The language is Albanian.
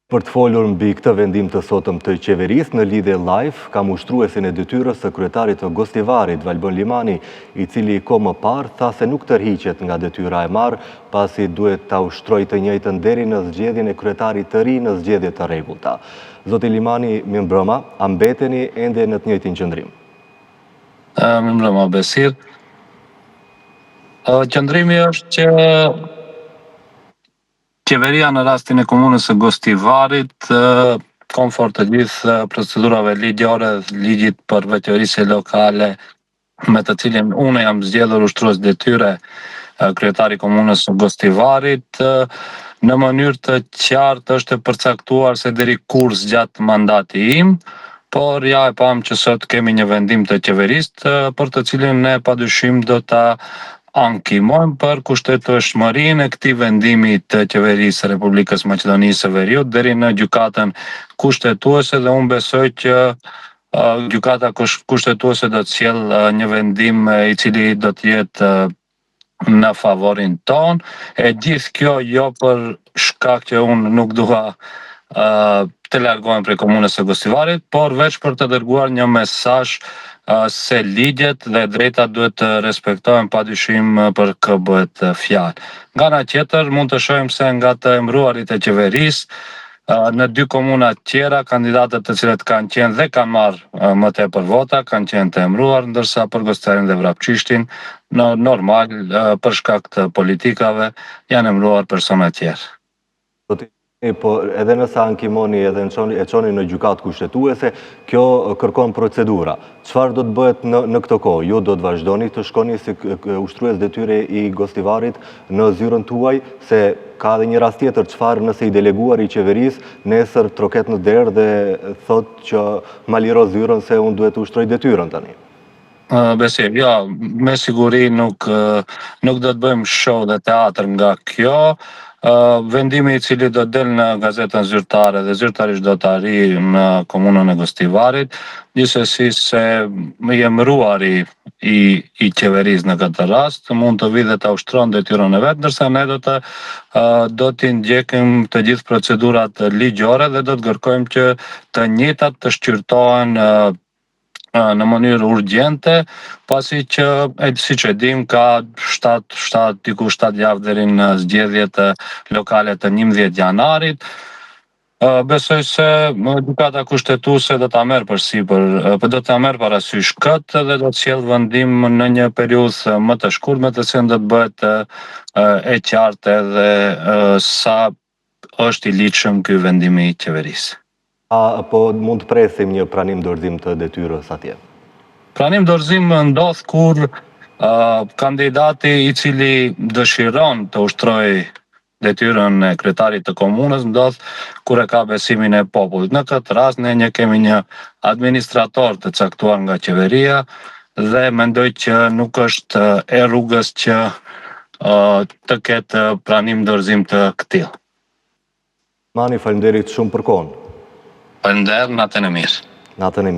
Për të folur mbi këtë vendim të sotëm të qeverisë në lidhje live, kam ushtruesin e detyrës së kryetarit të Gostivarit, Valbon Limani, i cili ko më parë tha se nuk tërhiqet nga detyra e marrë, pasi duhet ta ushtrojë të njëjtën deri në zgjedhjen e kryetarit të ri në zgjedhje të rregullta. Zoti Limani, mirëmbrëma, a mbeteni ende në të njëjtin qëndrim? Mirëmbrëma Besir. Qëndrimi është që qeveria në rastin e komunës së Gostivarit konfort të gjithë procedurave ligjore, ligjit për vetëqeverisje lokale, me të cilin unë jam zgjedhur ushtrues detyre kryetari i komunës së Gostivarit, në mënyrë të qartë është e përcaktuar se deri kur zgjat mandati im, por ja e pam që sot kemi një vendim të qeverisë për të cilin ne padyshim do ta ankimojmë për kushtetueshmërinë e këtij vendimi të qeverisë së Republikës Maqedonisë së Veriut deri në gjykatën kushtetuese, dhe unë besoj që gjykata kushtetuese do të sjellë një vendim i cili do të jetë në favorin ton. E gjithë kjo jo për shkak që unë nuk dua të largohem prej komunës së Gostivarit, por veç për të dërguar një mesazh se ligjet dhe drejtat duhet të respektohen padyshim për kë bëhet fjalë. Nga ana tjetër mund të shohim se nga të emëruarit e qeverisë në dy komuna tjera, kandidatët të cilët kanë qenë dhe kanë marrë më tepër vota kanë qenë të emëruar, ndërsa për Gostivarin dhe Vrapçishtin normal për shkak të politikave janë emëruar persona tjerë. Po edhe nëse ankimoni edhe e çoni në gjykatë kushtetuese, kjo kërkon procedura. Çfarë do të bëhet në këtë kohë? Ju do të vazhdoni të shkoni si ushtrues detyre i Gostivarit në zyrën tuaj, se ka edhe një rast tjetër, çfarë nëse i deleguar i qeverisë nesër troket në derë dhe thotë që ma liro zyrën se unë duhet të ushtroj detyrën tani? Besir, ja, me siguri nuk do të bëjmë show dhe teatr nga kjo. Vendimi i cili do del në gazetën zyrtare dhe zyrtarisht do të arrijë në komunën e Gostivarit, gjithsesi se më emëruari i qeverisë në këtë rast mund të vijë dhe ta ushtron detyrën e vet, ndërsa ne do t'i ndjekim të gjithë procedurat ligjore dhe do të kërkojmë që të njëjtat të shqyrtohen në mënyrë urgjente, pasi që siç e dim ka 7 javë deri në zgjedhjet lokale të 11 janarit. Besoj se gjykata kushtetuese do ta merr do ta merr parasysh këtë dhe do të sjellë vendim në një periudhë më të shkurtër, të cilën do të bëhet e qartë edhe sa është i ligjshëm ky vendim i qeverisë. Po mund të presim një pranim dorëzim të detyrës atje? Pranim dorëzim ndodh kur kandidati i cili dëshiron të ushtrojë detyrën e kryetarit të komunës ndodh kur e ka besimin e popullit. Në këtë rast ne kemi një administrator të caktuar nga qeveria dhe mendoj që nuk është e rrugës që të ketë pranim dorëzim të këtillë. Mani, faleminderit shumë për kohën. Faleminderit, natën e mirë. Natën e mirë.